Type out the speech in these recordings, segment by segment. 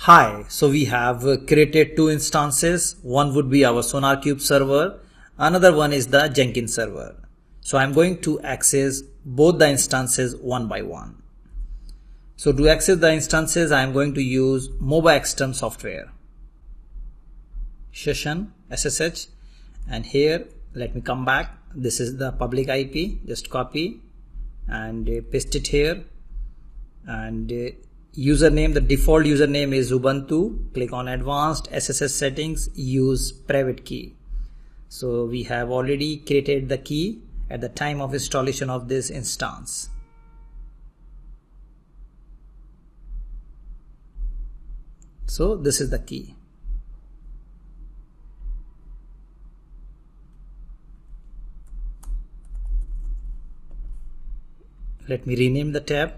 Hi, so we have created two instances. One would be our SonarQube server. Another one is the Jenkins server. So I'm going to access both the instances one by one. So to access the instances, I'm going to use Mobile Extern software. Session SSH, and here let me come back. This is the public IP. Just copy and paste it here. And username, the default username is Ubuntu. Click on advanced SSH settings, use private key. So we have already created the key at the time of installation of this instance. So this is the key. Let me rename the tab.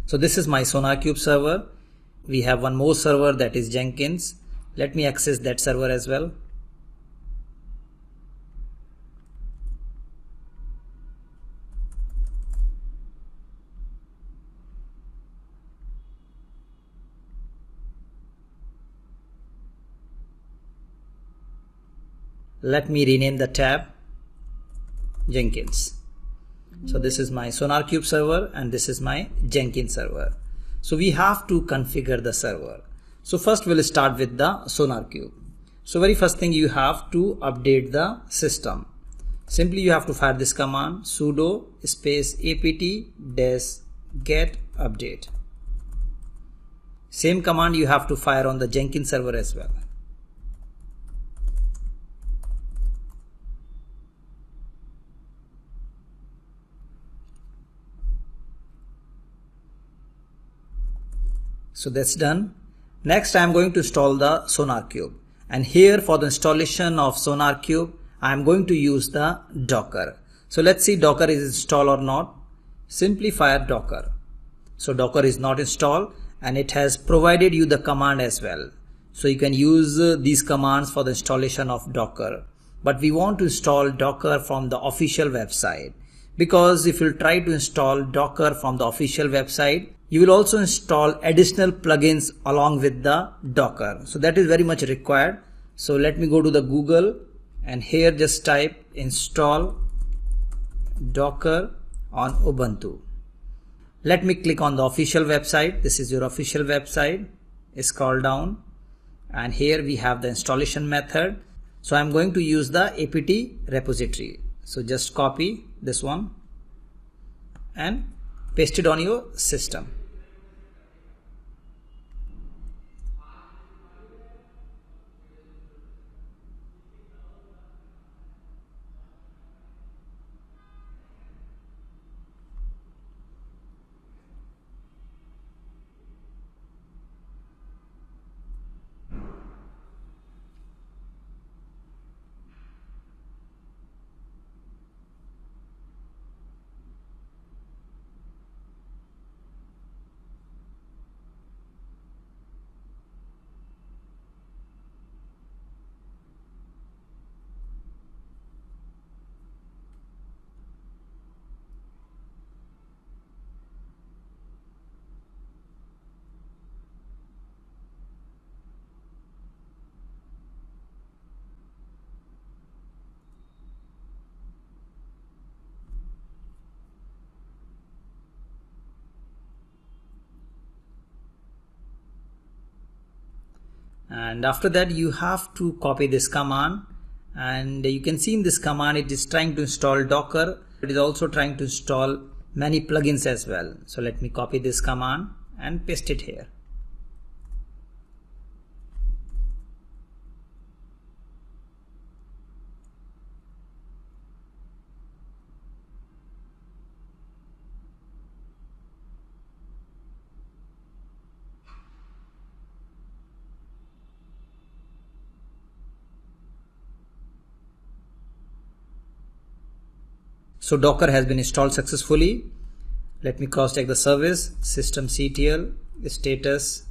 So this is my SonarQube server. We have one more server, that is Jenkins. Let me access that server as well. Let me rename the tab Jenkins. So this is my SonarQube server and this is my Jenkins server. So we have to configure the server. So first we'll start with the SonarQube. So very first thing, you have to update the system. Simply you have to fire this command sudo space apt-get update. Same command you have to fire on the Jenkins server as well. So that's done. Next I am going to install the SonarQube, and here for the installation of SonarQube I am going to use the Docker. So let's see Docker is installed or not. Simply fire Docker. So Docker is not installed and it has provided you the command as well. So you can use these commands for the installation of Docker. But we want to install Docker from the official website, because if you try to install Docker from the official website, you will also install additional plugins along with the Docker. So that is very much required. So let me go to the Google and here just type install Docker on Ubuntu. Let me click on the official website. This is your official website. Scroll down and here we have the installation method. So I'm going to use the apt repository. So just copy this one and paste it on your system. And after that you have to copy this command, and you can see in this command it is trying to install Docker. It is also trying to install many plugins as well. So let me copy this command and paste it here. So Docker has been installed successfully. Let me cross check the service, systemctl status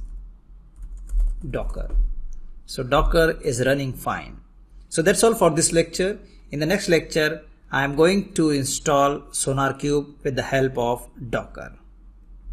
Docker. So Docker is running fine. So that's all for this lecture. In the next lecture, I am going to install SonarQube with the help of Docker.